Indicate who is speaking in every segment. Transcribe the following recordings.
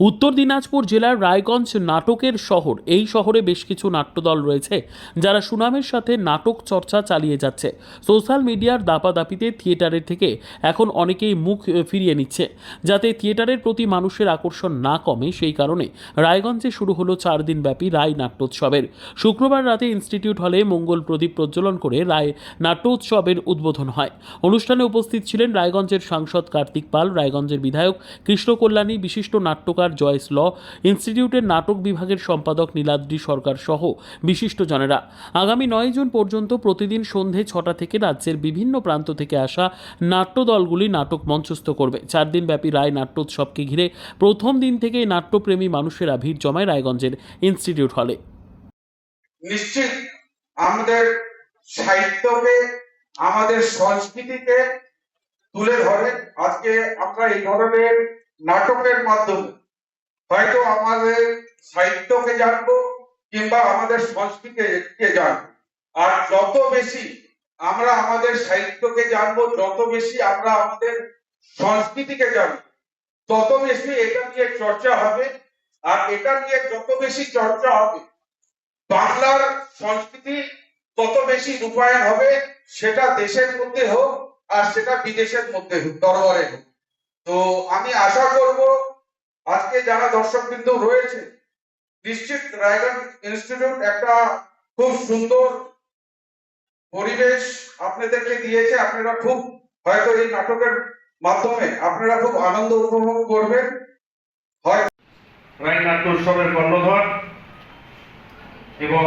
Speaker 1: উত্তর দিনাজপুর জেলার রায়গঞ্জ নাটকের শহর। এই শহরে বেশ কিছু নাট্যদল রয়েছে যারা সুনামের সাথে নাটক চর্চা চালিয়ে যাচ্ছে। সোশ্যাল মিডিয়ার দাপাদাপিতে থিয়েটারের থেকে এখন অনেকেই মুখ ফিরিয়ে নিচ্ছে, যাতে থিয়েটারের প্রতি মানুষের আকর্ষণ না কমে। সেই কারণে রায়গঞ্জে শুরু হলো 4 দিনব্যাপী রায় নাট্যোৎসবের। শুক্রবার রাতে ইনস্টিটিউট হলে মঙ্গল প্রদীপ প্রজ্বলন করে রায় নাট্যোৎসবের উদ্বোধন হয়। অনুষ্ঠানে উপস্থিত ছিলেন রায়গঞ্জের সাংসদ কার্তিক পাল, রায়গঞ্জের বিধায়ক কৃষ্ণ কল্যাণী, বিশিষ্ট নাট্যকার জয়েস ল, ইনস্টিটিউটের নাটক বিভাগের সম্পাদক নীলাদ্রি সরকার সহ বিশিষ্টজনেরা। আগামী 9 জুন পর্যন্ত প্রতিদিন সন্ধে 6টা থেকে রাজ্যের বিভিন্ন প্রান্ত থেকে আসা নাট্যদলগুলি নাটক মঞ্চস্থ করবে। 4 দিনব্যাপী রায় নাট্যোৎসবকে ঘিরে প্রথম দিন থেকেই নাট্যপ্রেমী মানুষেরা ভিড় জমায় রায়গঞ্জের ইনস্টিটিউট হলে।
Speaker 2: নিশ্চিত আমাদের সাহিত্যকে, আমাদের সংস্কৃতিকে তুলে ধরে। আজকে আমরা এই ধরনের নাটকের মাধ্যমে হয়তো আমাদের সাহিত্যকে জানবো কিংবা আমাদের সংস্কৃতিকে জানবো। আর যত বেশি আমরা আমাদের সাহিত্যকে জানবো, যত বেশি আমরা আমাদের সংস্কৃতিকে জানবো, তত বেশি এটা নিয়ে চর্চা হবে। আর এটা নিয়ে যত বেশি চর্চা হবে, বাংলার সংস্কৃতি তত বেশি রূপায়ণ হবে, সেটা দেশের মধ্যে হোক আর সেটা বিদেশের মধ্যে হোক, দরবারে হোক। তো আমি আশা করব আজকে যারা দর্শকবৃন্দ রয়েছে, নিশ্চিত রায়গঞ্জ ইনস্টিটিউট একটা খুব সুন্দর পরিবেশ আপনাদেরকে দিয়েছে। আপনারা খুব হয়তো এই নাটকের মাধ্যমে আপনারা খুব আনন্দ উপভোগ করবেন। হয়
Speaker 3: রায় নাট্য উৎসবের কর্ণধর এবং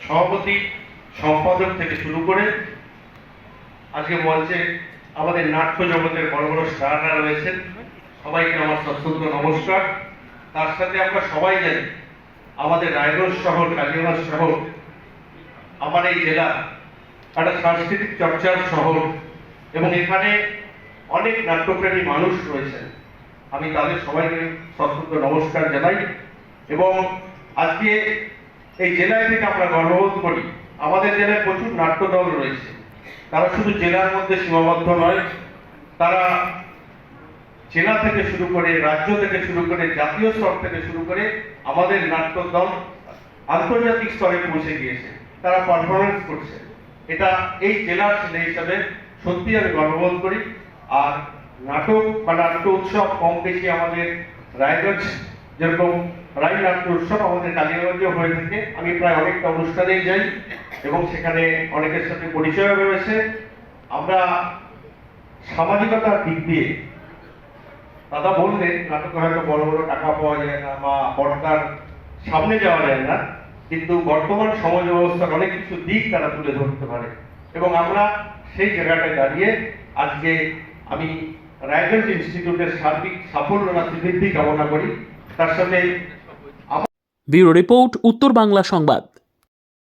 Speaker 3: সভাপতি, সম্পাদক থেকে শুরু করে আজকে মঞ্চে আমাদের নাট্য জগতের বড় বড় স্টাররা রয়েছেন, সবাইকে আমার সশ্রদ্ধ নমস্কার। তার সাথে আমরা সবাই জানি আমাদের রায়গঞ্জ শহর, কালিয়াগঞ্জ শহর, আমার এই জেলা একটা সাংস্কৃতিক চর্চার শহর এবং এখানে অনেক নাট্যপ্রেমী মানুষ রয়েছেন। আমি তাদের সবাইকে সশ্রদ্ধ নমস্কার জানাই এবং আজকে এই জেলায় থেকে আমরা গর্ববোধ করি। আমাদের জেলায় প্রচুর নাট্যদল রয়েছে, তারা শুধু জেলার মধ্যে সীমাবদ্ধ নয়, তারা জেলা থেকে শুরু করে, রাজ্য থেকে শুরু করে, জাতীয় স্তর থেকে শুরু করে আমাদের নাট্যদল আন্তর্জাতিক স্তরে পৌঁছে গিয়েছে, তারা পারফরমেন্স করছে। এটা এই জেলার ছেলে হিসাবে সত্যি আমি গর্ববোধ করি। আর নাটক বা নাট্য উৎসব কম বেশি আমাদের রায়গঞ্জ, যেরকম রায় নাট্য উৎসব আমাদের কালিয়াগঞ্জে হয়ে থাকে। আমি প্রায় অনেকটা অনুষ্ঠানেই যাই এবং সেখানে অনেকের সাথে পরিচয় রয়েছে। আমরা সামাজিকতার দিক দিয়ে, দাদা বললেন নাটকে হয়তো বড় বড় টাকা পাওয়া যায় না বা পর্দার সামনে যাওয়া যায় না, কিন্তু বর্তমান সমাজ ব্যবস্থার অনেক কিছু দিক তারা তুলে ধরতে পারে এবং আমরা সেই জায়গাটায় দাঁড়িয়ে আজকে আমি রায়গঞ্জ ইনস্টিটিউটের সার্বিক সাফল্য না বৃদ্ধি কামনা করি। তার সাথে
Speaker 1: ব্যুরো রিপোর্ট, উত্তর বাংলা সংবাদ।